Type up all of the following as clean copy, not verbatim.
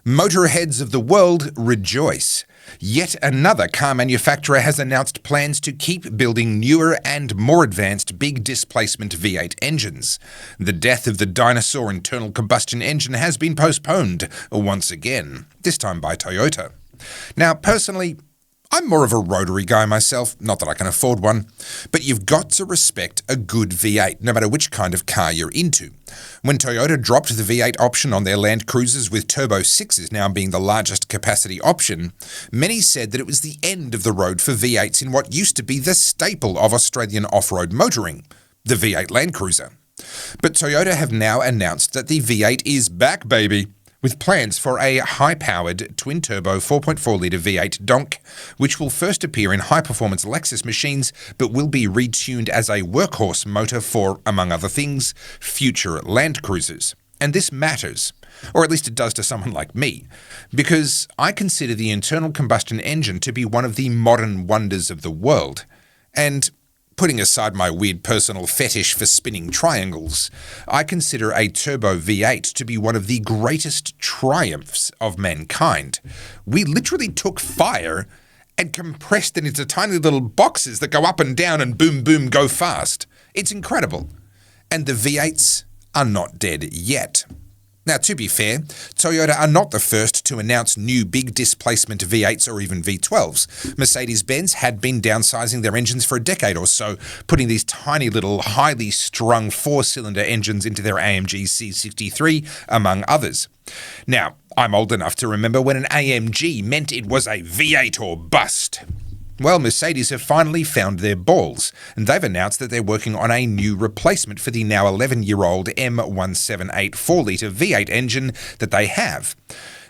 Motorheads of the world rejoice. Yet another car manufacturer has announced plans to keep building newer and more advanced big displacement V8 engines. The death of the dinosaur internal combustion engine has been postponed once again, this time by Toyota. Now, personally, I'm more of a rotary guy myself, not that I can afford one, but you've got to respect a good V8, no matter which kind of car you're into. When Toyota dropped the V8 option on their Land Cruisers, with Turbo 6s now being the largest capacity option, many said that it was the end of the road for V8s in what used to be the staple of Australian off-road motoring, the V8 Land Cruiser. But Toyota have now announced that the V8 is back, baby, with plans for a high-powered twin-turbo 4.4-litre V8 donk, which will first appear in high-performance Lexus machines, but will be retuned as a workhorse motor for, among other things, future Land Cruisers. And this matters, or at least it does to someone like me, because I consider the internal combustion engine to be one of the modern wonders of the world. And putting aside my weird personal fetish for spinning triangles, I consider a turbo V8 to be one of the greatest triumphs of mankind. We literally took fire and compressed it into tiny little boxes that go up and down and boom, boom, go fast. It's incredible. And the V8s are not dead yet. Now, to be fair, Toyota are not the first to announce new big displacement V8s or even V12s. Mercedes-Benz had been downsizing their engines for a decade or so, putting these tiny little highly strung four-cylinder engines into their AMG C63, among others. Now, I'm old enough to remember when an AMG meant it was a V8 or bust. Well, Mercedes have finally found their balls, and they've announced that they're working on a new replacement for the now 11-year-old M178 4-litre V8 engine that they have.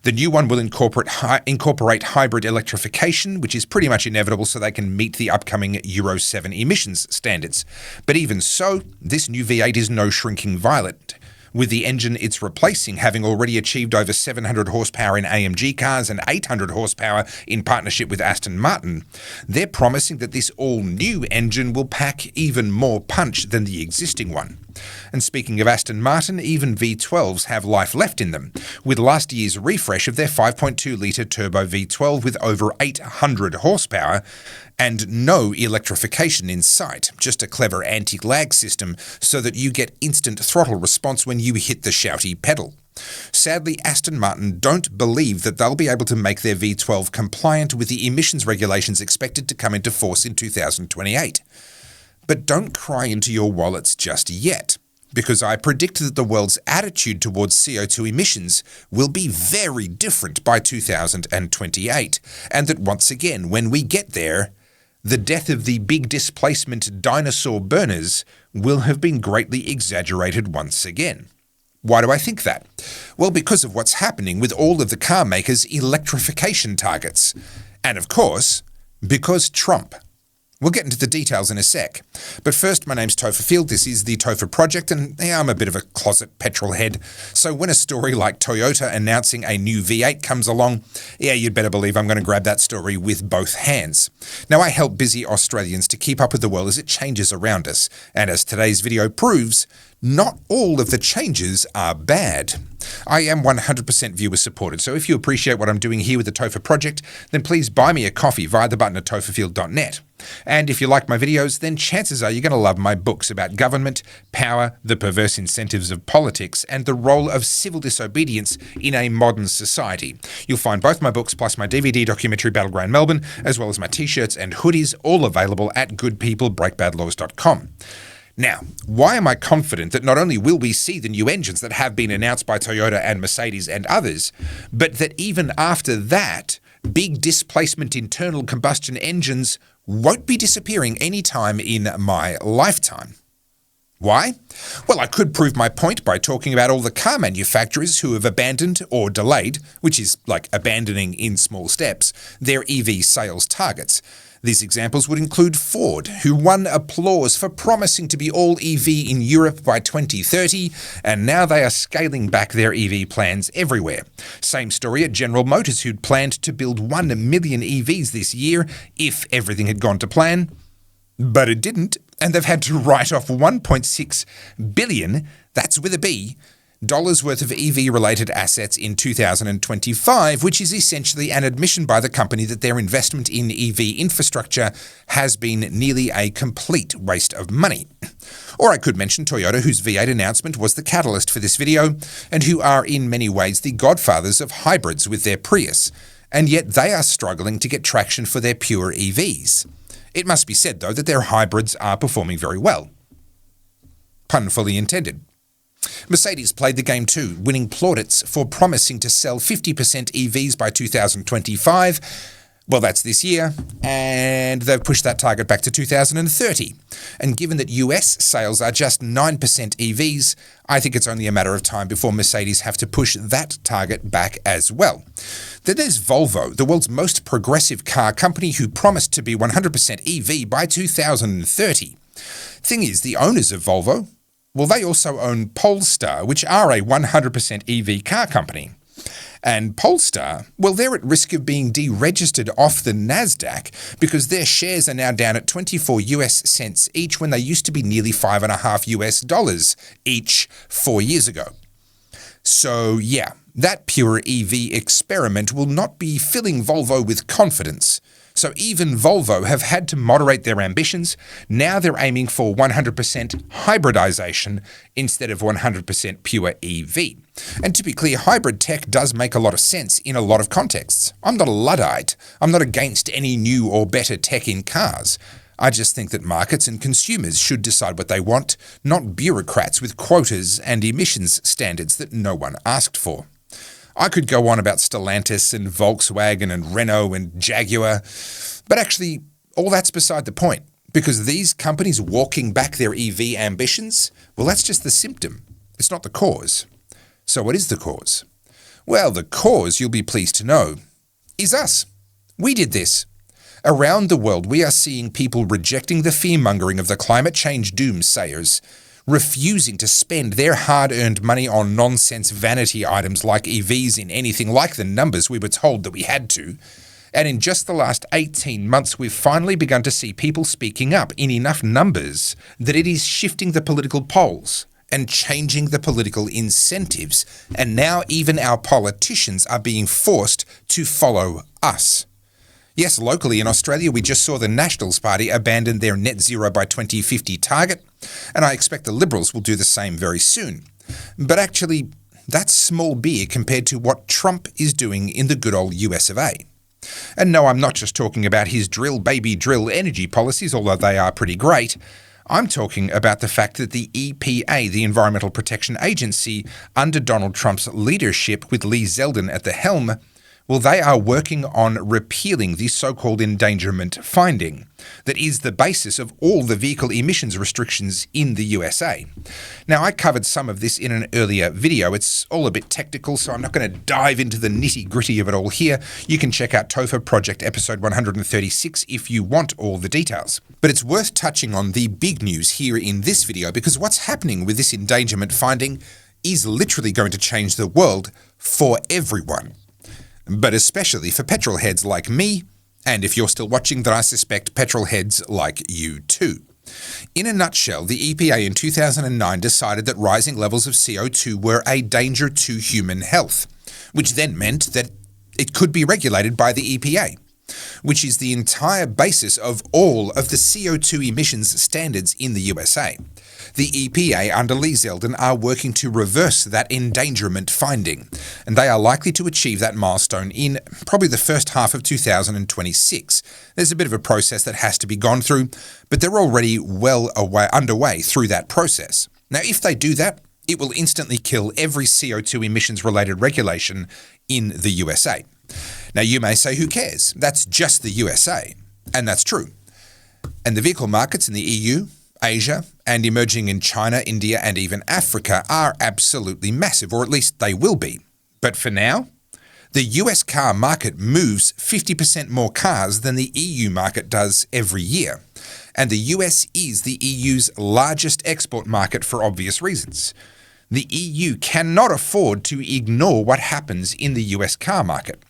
The new one will incorporate hybrid electrification, which is pretty much inevitable so they can meet the upcoming Euro 7 emissions standards. But even so, this new V8 is no shrinking violet, with the engine it's replacing having already achieved over 700 horsepower in AMG cars and 800 horsepower in partnership with Aston Martin. They're promising that this all-new engine will pack even more punch than the existing one. And speaking of Aston Martin, even V12s have life left in them, with last year's refresh of their 5.2-litre turbo V12 with over 800 horsepower and no electrification in sight, just a clever anti-lag system so that you get instant throttle response when you hit the shouty pedal. Sadly, Aston Martin don't believe that they'll be able to make their V12 compliant with the emissions regulations expected to come into force in 2028. But don't cry into your wallets just yet, because I predict that the world's attitude towards CO2 emissions will be very different by 2028, and that once again, when we get there, the death of the big displacement dinosaur burners will have been greatly exaggerated once again. Why do I think that? Well, because of what's happening with all of the car makers' electrification targets. And of course, because Trump. We'll get into the details in a sec. But first, my name's Topher Field, this is the Topher Project, and I'm a bit of a closet petrol head. So when a story like Toyota announcing a new V8 comes along, you'd better believe I'm going to grab that story with both hands. Now, I help busy Australians to keep up with the world as it changes around us, and as today's video proves, not all of the changes are bad. I am 100% viewer supported, so if you appreciate what I'm doing here with the Topher Project, then please buy me a coffee via the button at topherfield.net. And if you like my videos, then chances are you're going to love my books about government, power, the perverse incentives of politics, and the role of civil disobedience in a modern society. You'll find both my books plus my DVD documentary Battleground Melbourne, as well as my t-shirts and hoodies, all available at goodpeoplebreakbadlaws.com. Now, why am I confident that not only will we see the new engines that have been announced by Toyota and Mercedes and others, but that even after that, big displacement internal combustion engines won't be disappearing anytime in my lifetime? Why? Well, I could prove my point by talking about all the car manufacturers who have abandoned or delayed, which is like abandoning in small steps, their EV sales targets. These examples would include Ford, who won applause for promising to be all EV in Europe by 2030, and now they are scaling back their EV plans everywhere. Same story at General Motors, who'd planned to build 1 million EVs this year if everything had gone to plan. But it didn't, and they've had to write off $1.6 billion, that's with a B, worth of EV-related assets in 2025, which is essentially an admission by the company that their investment in EV infrastructure has been nearly a complete waste of money. Or I could mention Toyota, whose V8 announcement was the catalyst for this video, and who are in many ways the godfathers of hybrids with their Prius, and yet they are struggling to get traction for their pure EVs. It must be said, though, that their hybrids are performing very well. Pun fully intended. Mercedes played the game too, winning plaudits for promising to sell 50% EVs by 2025. Well, that's this year, and they've pushed that target back to 2030. And given that US sales are just 9% EVs, I think it's only a matter of time before Mercedes have to push that target back as well. Then there's Volvo, the world's most progressive car company who promised to be 100% EV by 2030. Thing is, the owners of Volvo, well, they also own Polestar, which are a 100% EV car company. And Polestar, well, they're at risk of being deregistered off the NASDAQ because their shares are now down at 24 US cents each when they used to be nearly $5.5 US each 4 years ago. So yeah, that pure EV experiment will not be filling Volvo with confidence. So even Volvo have had to moderate their ambitions. Now they're aiming for 100% hybridization instead of 100% pure EV. And to be clear, hybrid tech does make a lot of sense in a lot of contexts. I'm not a Luddite. I'm not against any new or better tech in cars. I just think that markets and consumers should decide what they want, not bureaucrats with quotas and emissions standards that no one asked for. I could go on about Stellantis and Volkswagen and Renault and Jaguar, but actually all that's beside the point, because these companies walking back their EV ambitions, well, that's just the symptom. It's not the cause. So what is the cause? Well, the cause, you'll be pleased to know, is us. We did this. Around the world, we are seeing people rejecting the fear-mongering of the climate change doomsayers, refusing to spend their hard-earned money on nonsense vanity items like EVs in anything like the numbers we were told that we had to. And in just the last 18 months, we've finally begun to see people speaking up in enough numbers that it is shifting the political poles and changing the political incentives. And now even our politicians are being forced to follow us. Yes, locally in Australia, we just saw the Nationals Party abandon their net zero by 2050 target, and I expect the Liberals will do the same very soon. But actually, that's small beer compared to what Trump is doing in the good old US of A. And no, I'm not just talking about his drill baby drill energy policies, although they are pretty great. I'm talking about the fact that the EPA, the Environmental Protection Agency, under Donald Trump's leadership with Lee Zeldin at the helm, well, they are working on repealing the so-called endangerment finding that is the basis of all the vehicle emissions restrictions in the USA. Now, I covered some of this in an earlier video. It's all a bit technical, so I'm not going to dive into the nitty-gritty of it all here. You can check out Topher Project episode 136 if you want all the details. But it's worth touching on the big news here in this video because what's happening with this endangerment finding is literally going to change the world for everyone. But especially for petrol heads like me, and if you're still watching, then I suspect petrol heads like you too. In a nutshell, the EPA in 2009 decided that rising levels of CO2 were a danger to human health, which then meant that it could be regulated by the EPA, which is the entire basis of all of the CO2 emissions standards in the USA. The EPA under Lee Zeldin are working to reverse that endangerment finding, and they are likely to achieve that milestone in probably the first half of 2026. There's a bit of a process that has to be gone through, but they're already underway through that process. Now, if they do that, it will instantly kill every CO2 emissions-related regulation in the USA. Now, you may say, who cares? That's just the USA. And that's true. And the vehicle markets in the EU, Asia, and emerging in China, India, and even Africa are absolutely massive, or at least they will be. But for now, the US car market moves 50% more cars than the EU market does every year. And the US is the EU's largest export market for obvious reasons. The EU cannot afford to ignore what happens in the US car market.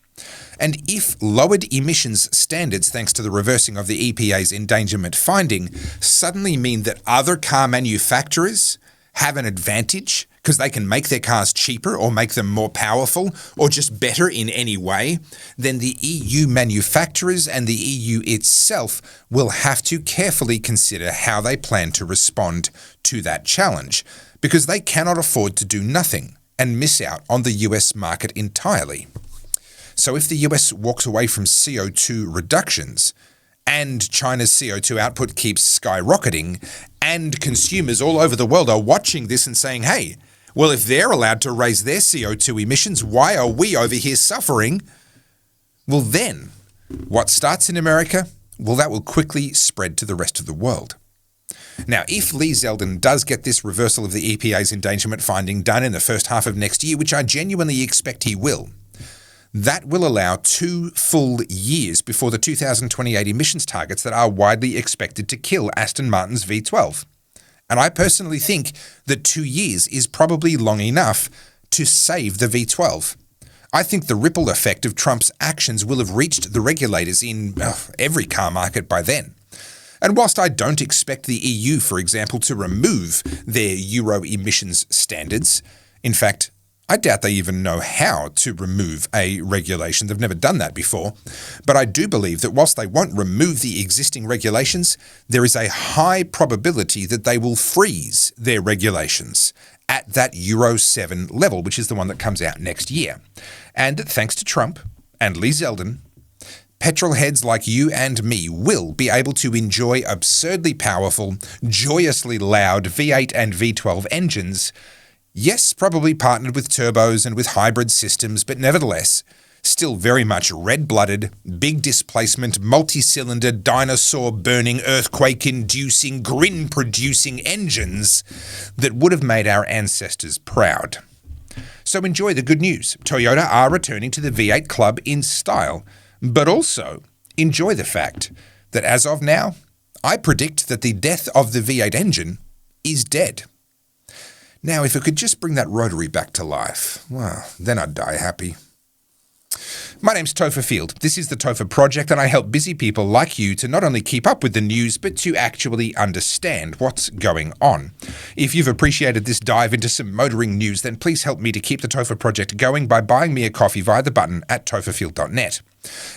And if lowered emissions standards, thanks to the reversing of the EPA's endangerment finding, suddenly mean that other car manufacturers have an advantage because they can make their cars cheaper or make them more powerful or just better in any way, then the EU manufacturers and the EU itself will have to carefully consider how they plan to respond to that challenge, because they cannot afford to do nothing and miss out on the US market entirely. So if the US walks away from CO2 reductions, and China's CO2 output keeps skyrocketing, and consumers all over the world are watching this and saying, hey, well, if they're allowed to raise their CO2 emissions, why are we over here suffering? Well, then, what starts in America, well, that will quickly spread to the rest of the world. Now, if Lee Zeldin does get this reversal of the EPA's endangerment finding done in the first half of next year, which I genuinely expect he will, that will allow 2 full years before the 2028 emissions targets that are widely expected to kill Aston Martin's V12. And I personally think that 2 years is probably long enough to save the V12. I think the ripple effect of Trump's actions will have reached the regulators in every car market by then. And whilst I don't expect the EU, for example, to remove their Euro emissions standards, in fact, I doubt they even know how to remove a regulation. They've never done that before. But I do believe that whilst they won't remove the existing regulations, there is a high probability that they will freeze their regulations at that Euro 7 level, which is the one that comes out next year. And thanks to Trump and Lee Zeldin, petrol heads like you and me will be able to enjoy absurdly powerful, joyously loud V8 and V12 engines. Yes, probably partnered with turbos and with hybrid systems, but nevertheless, still very much red-blooded, big displacement, multi-cylinder, dinosaur-burning, earthquake-inducing, grin-producing engines that would have made our ancestors proud. So enjoy the good news. Toyota are returning to the V8 club in style, but also enjoy the fact that as of now, I predict that the death of the V8 engine is dead. Now, if it could just bring that rotary back to life, well, then I'd die happy. My name's Topher Field. This is the Topher Project, and I help busy people like you to not only keep up with the news, but to actually understand what's going on. If you've appreciated this dive into some motoring news, then please help me to keep the Topher Project going by buying me a coffee via the button at topherfield.net.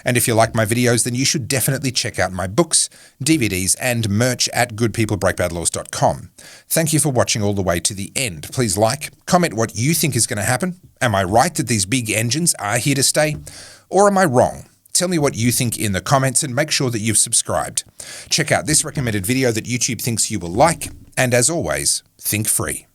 And if you like my videos, then you should definitely check out my books, DVDs, and merch at goodpeoplebreakbadlaws.com. Thank you for watching all the way to the end. Please like, comment what you think is going to happen. Am I right that these big engines are here to stay? Or am I wrong? Tell me what you think in the comments and make sure that you've subscribed. Check out this recommended video that YouTube thinks you will like. And as always, think free.